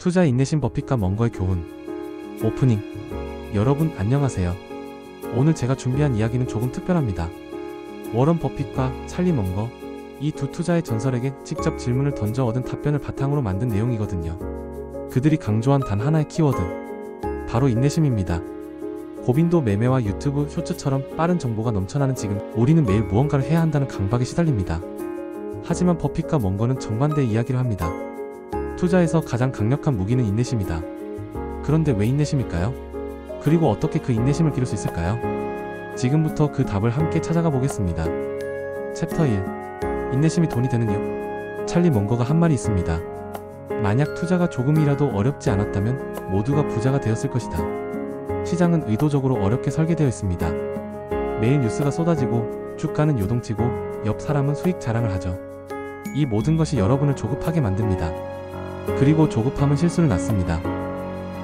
투자 인내심 버핏과 멍거의 교훈. 오프닝. 여러분 안녕하세요. 오늘 제가 준비한 이야기는 조금 특별합니다. 워런 버핏과 찰리 멍거, 이 두 투자의 전설에게 직접 질문을 던져 얻은 답변을 바탕으로 만든 내용이거든요. 그들이 강조한 단 하나의 키워드, 바로 인내심입니다. 고빈도 매매와 유튜브 쇼츠처럼 빠른 정보가 넘쳐나는 지금 우리는 매일 무언가를 해야 한다는 강박에 시달립니다. 하지만 버핏과 멍거는 정반대의 이야기를 합니다. 투자에서 가장 강력한 무기는 인내심이다. 그런데 왜 인내심일까요? 그리고 어떻게 그 인내심을 기를 수 있을까요? 지금부터 그 답을 함께 찾아가 보겠습니다. 챕터 1. 인내심이 돈이 되는 이유. 찰리 멍거가 한 말이 있습니다. 만약 투자가 조금이라도 어렵지 않았다면 모두가 부자가 되었을 것이다. 시장은 의도적으로 어렵게 설계되어 있습니다. 매일 뉴스가 쏟아지고 주가는 요동치고 옆 사람은 수익 자랑을 하죠. 이 모든 것이 여러분을 조급하게 만듭니다. 그리고 조급함은 실수를 낳습니다.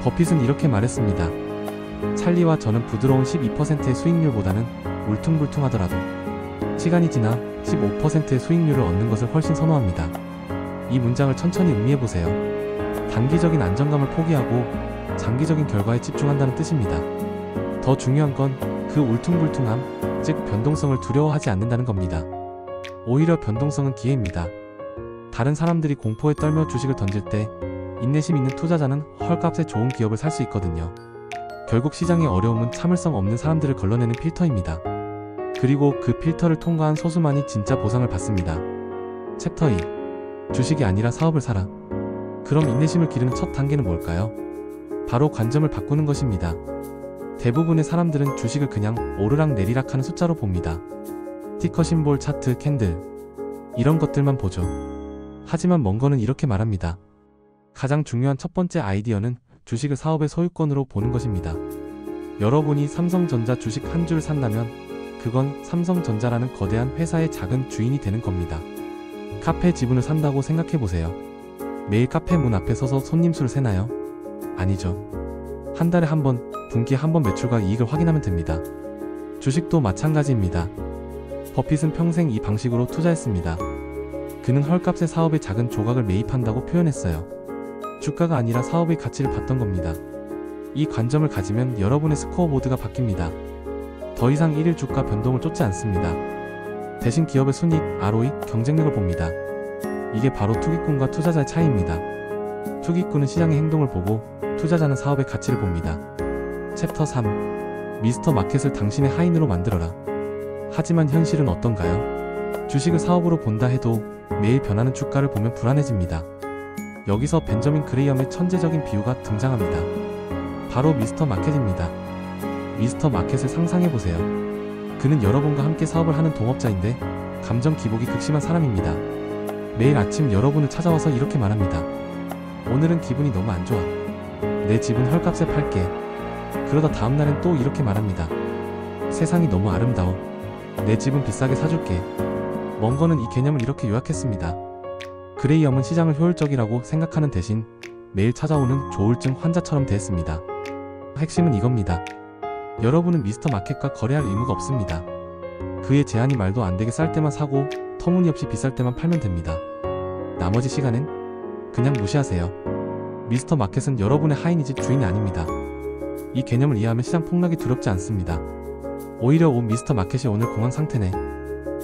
버핏은 이렇게 말했습니다. 찰리와 저는 부드러운 12%의 수익률보다는 울퉁불퉁하더라도 시간이 지나 15%의 수익률을 얻는 것을 훨씬 선호합니다. 이 문장을 천천히 음미해보세요. 단기적인 안정감을 포기하고 장기적인 결과에 집중한다는 뜻입니다. 더 중요한 건 그 울퉁불퉁함, 즉 변동성을 두려워하지 않는다는 겁니다. 오히려 변동성은 기회입니다. 다른 사람들이 공포에 떨며 주식을 던질 때 인내심 있는 투자자는 헐값에 좋은 기업을 살 수 있거든요. 결국 시장의 어려움은 참을성 없는 사람들을 걸러내는 필터입니다. 그리고 그 필터를 통과한 소수만이 진짜 보상을 받습니다. 챕터 2. 주식이 아니라 사업을 사라. 그럼 인내심을 기르는 첫 단계는 뭘까요? 바로 관점을 바꾸는 것입니다. 대부분의 사람들은 주식을 그냥 오르락 내리락 하는 숫자로 봅니다. 티커 심볼, 차트, 캔들 이런 것들만 보죠. 하지만 멍거는 이렇게 말합니다. 가장 중요한 첫 번째 아이디어는 주식을 사업의 소유권으로 보는 것입니다. 여러분이 삼성전자 주식 한 줄 산다면 그건 삼성전자라는 거대한 회사의 작은 주인이 되는 겁니다. 카페 지분을 산다고 생각해보세요. 매일 카페 문 앞에 서서 손님 수를 세나요? 아니죠. 한 달에 한 번, 분기에 한 번 매출과 이익을 확인하면 됩니다. 주식도 마찬가지입니다. 버핏은 평생 이 방식으로 투자했습니다. 그는 헐값의 사업의 작은 조각을 매입한다고 표현했어요. 주가가 아니라 사업의 가치를 봤던 겁니다. 이 관점을 가지면 여러분의 스코어보드가 바뀝니다. 더 이상 일일 주가 변동을 쫓지 않습니다. 대신 기업의 순이익, ROE, 경쟁력을 봅니다. 이게 바로 투기꾼과 투자자의 차이입니다. 투기꾼은 시장의 행동을 보고 투자자는 사업의 가치를 봅니다. 챕터 3. 미스터 마켓을 당신의 하인으로 만들어라. 하지만 현실은 어떤가요? 주식을 사업으로 본다 해도 매일 변하는 주가를 보면 불안해집니다. 여기서 벤저민 그레이엄의 천재적인 비유가 등장합니다. 바로 미스터 마켓입니다. 미스터 마켓을 상상해보세요. 그는 여러분과 함께 사업을 하는 동업자인데 감정 기복이 극심한 사람입니다. 매일 아침 여러분을 찾아와서 이렇게 말합니다. 오늘은 기분이 너무 안 좋아. 내 집은 헐값에 팔게. 그러다 다음날엔 또 이렇게 말합니다. 세상이 너무 아름다워. 내 집은 비싸게 사줄게. 멍거는 이 개념을 이렇게 요약했습니다. 그레이엄은 시장을 효율적이라고 생각하는 대신 매일 찾아오는 조울증 환자처럼 대했습니다. 핵심은 이겁니다. 여러분은 미스터 마켓과 거래할 의무가 없습니다. 그의 제안이 말도 안 되게 쌀 때만 사고 터무니없이 비쌀 때만 팔면 됩니다. 나머지 시간엔 그냥 무시하세요. 미스터 마켓은 여러분의 하인이지 주인이 아닙니다. 이 개념을 이해하면 시장 폭락이 두렵지 않습니다. 오히려 온 미스터 마켓이 오늘 공황 상태네.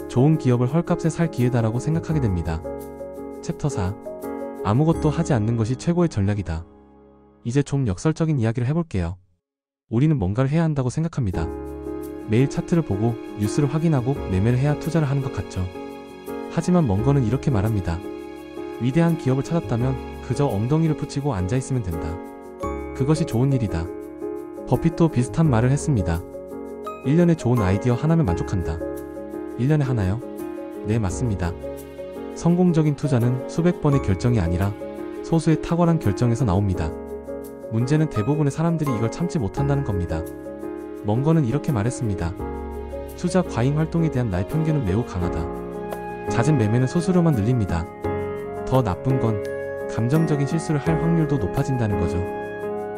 좋은 기업을 헐값에 살 기회다라고 생각하게 됩니다. 챕터 4. 아무것도 하지 않는 것이 최고의 전략이다. 이제 좀 역설적인 이야기를 해볼게요. 우리는 뭔가를 해야 한다고 생각합니다. 매일 차트를 보고 뉴스를 확인하고 매매를 해야 투자를 하는 것 같죠. 하지만 멍거는 이렇게 말합니다. 위대한 기업을 찾았다면 그저 엉덩이를 붙이고 앉아있으면 된다. 그것이 좋은 일이다. 버핏도 비슷한 말을 했습니다. 1년에 좋은 아이디어 하나면 만족한다. 1년에 하나요? 네, 맞습니다. 성공적인 투자는 수백 번의 결정이 아니라 소수의 탁월한 결정에서 나옵니다. 문제는 대부분의 사람들이 이걸 참지 못한다는 겁니다. 멍거는 이렇게 말했습니다. 투자 과잉 활동에 대한 나의 편견은 매우 강하다. 잦은 매매는 소수로만 늘립니다. 더 나쁜 건 감정적인 실수를 할 확률도 높아진다는 거죠.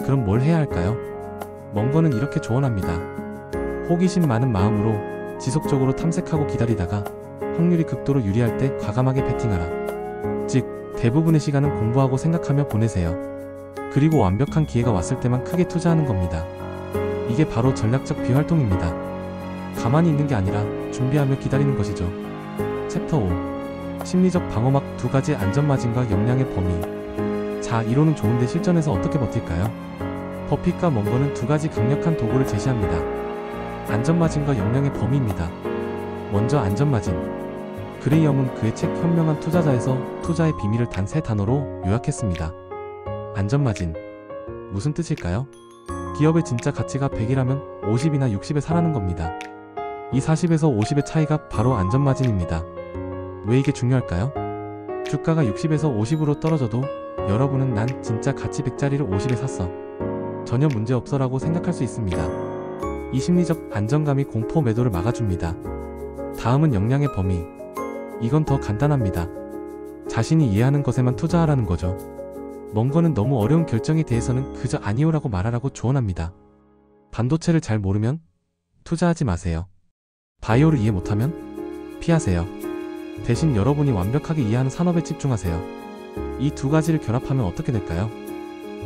그럼 뭘 해야 할까요? 멍거는 이렇게 조언합니다. 호기심 많은 마음으로 지속적으로 탐색하고 기다리다가 확률이 극도로 유리할 때 과감하게 베팅하라. 즉, 대부분의 시간은 공부하고 생각하며 보내세요. 그리고 완벽한 기회가 왔을 때만 크게 투자하는 겁니다. 이게 바로 전략적 비활동입니다. 가만히 있는 게 아니라 준비하며 기다리는 것이죠. 챕터 5. 심리적 방어막 2가지 안전마진과 역량의 범위. 자, 이론은 좋은데 실전에서 어떻게 버틸까요? 버핏과 멍거는 2가지 강력한 도구를 제시합니다. 안전마진과 역량의 범위입니다. 먼저 안전마진. 그레이엄은 그의 책 현명한 투자자에서 투자의 비밀을 단 3단어로 요약했습니다. 안전마진. 무슨 뜻일까요? 기업의 진짜 가치가 100이라면 50이나 60에 사라는 겁니다. 이 40에서 50의 차이가 바로 안전마진입니다. 왜 이게 중요할까요? 주가가 60에서 50으로 떨어져도 여러분은 난 진짜 가치 100짜리를 50에 샀어, 전혀 문제없어 라고 생각할 수 있습니다. 이 심리적 안정감이 공포 매도를 막아줍니다. 다음은 역량의 범위. 이건 더 간단합니다. 자신이 이해하는 것에만 투자하라는 거죠. 멍거는 너무 어려운 결정에 대해서는 그저 아니오라고 말하라고 조언합니다. 반도체를 잘 모르면 투자하지 마세요. 바이오를 이해 못하면 피하세요. 대신 여러분이 완벽하게 이해하는 산업에 집중하세요. 이 2가지를 결합하면 어떻게 될까요?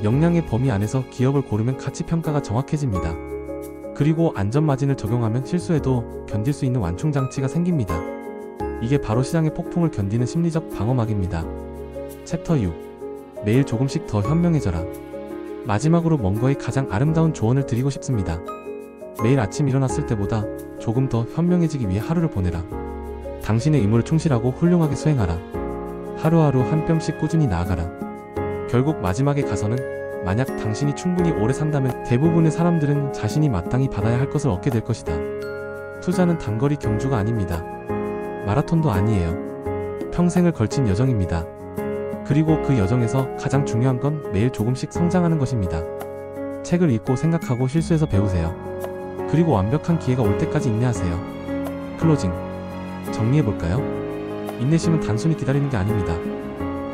역량의 범위 안에서 기업을 고르면 가치평가가 정확해집니다. 그리고 안전마진을 적용하면 실수해도 견딜 수 있는 완충장치가 생깁니다. 이게 바로 시장의 폭풍을 견디는 심리적 방어막입니다. 챕터 6. 매일 조금씩 더 현명해져라. 마지막으로 멍거의 가장 아름다운 조언을 드리고 싶습니다. 매일 아침 일어났을 때보다 조금 더 현명해지기 위해 하루를 보내라. 당신의 의무를 충실하고 훌륭하게 수행하라. 하루하루 한 뼘씩 꾸준히 나아가라. 결국 마지막에 가서는 만약 당신이 충분히 오래 산다면 대부분의 사람들은 자신이 마땅히 받아야 할 것을 얻게 될 것이다. 투자는 단거리 경주가 아닙니다. 마라톤도 아니에요. 평생을 걸친 여정입니다. 그리고 그 여정에서 가장 중요한 건 매일 조금씩 성장하는 것입니다. 책을 읽고 생각하고 실수해서 배우세요. 그리고 완벽한 기회가 올 때까지 인내하세요. 클로징. 정리해볼까요? 인내심은 단순히 기다리는 게 아닙니다.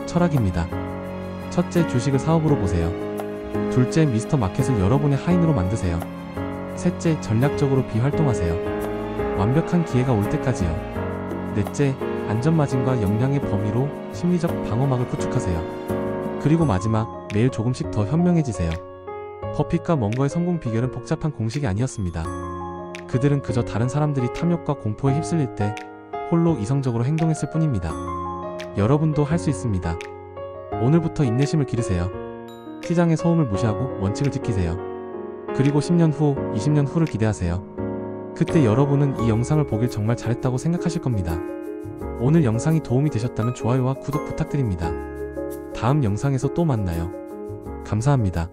철학입니다. 첫째, 주식을 사업으로 보세요. 둘째, 미스터 마켓을 여러분의 하인으로 만드세요. 셋째, 전략적으로 비활동하세요. 완벽한 기회가 올 때까지요. 넷째, 안전마진과 역량의 범위로 심리적 방어막을 구축하세요. 그리고 마지막, 매일 조금씩 더 현명해지세요. 버핏과 멍거의 성공 비결은 복잡한 공식이 아니었습니다. 그들은 그저 다른 사람들이 탐욕과 공포에 휩쓸릴 때 홀로 이성적으로 행동했을 뿐입니다. 여러분도 할 수 있습니다. 오늘부터 인내심을 기르세요. 시장의 소음을 무시하고 원칙을 지키세요. 그리고 10년 후, 20년 후를 기대하세요. 그때 여러분은 이 영상을 보길 정말 잘했다고 생각하실 겁니다. 오늘 영상이 도움이 되셨다면 좋아요와 구독 부탁드립니다. 다음 영상에서 또 만나요. 감사합니다.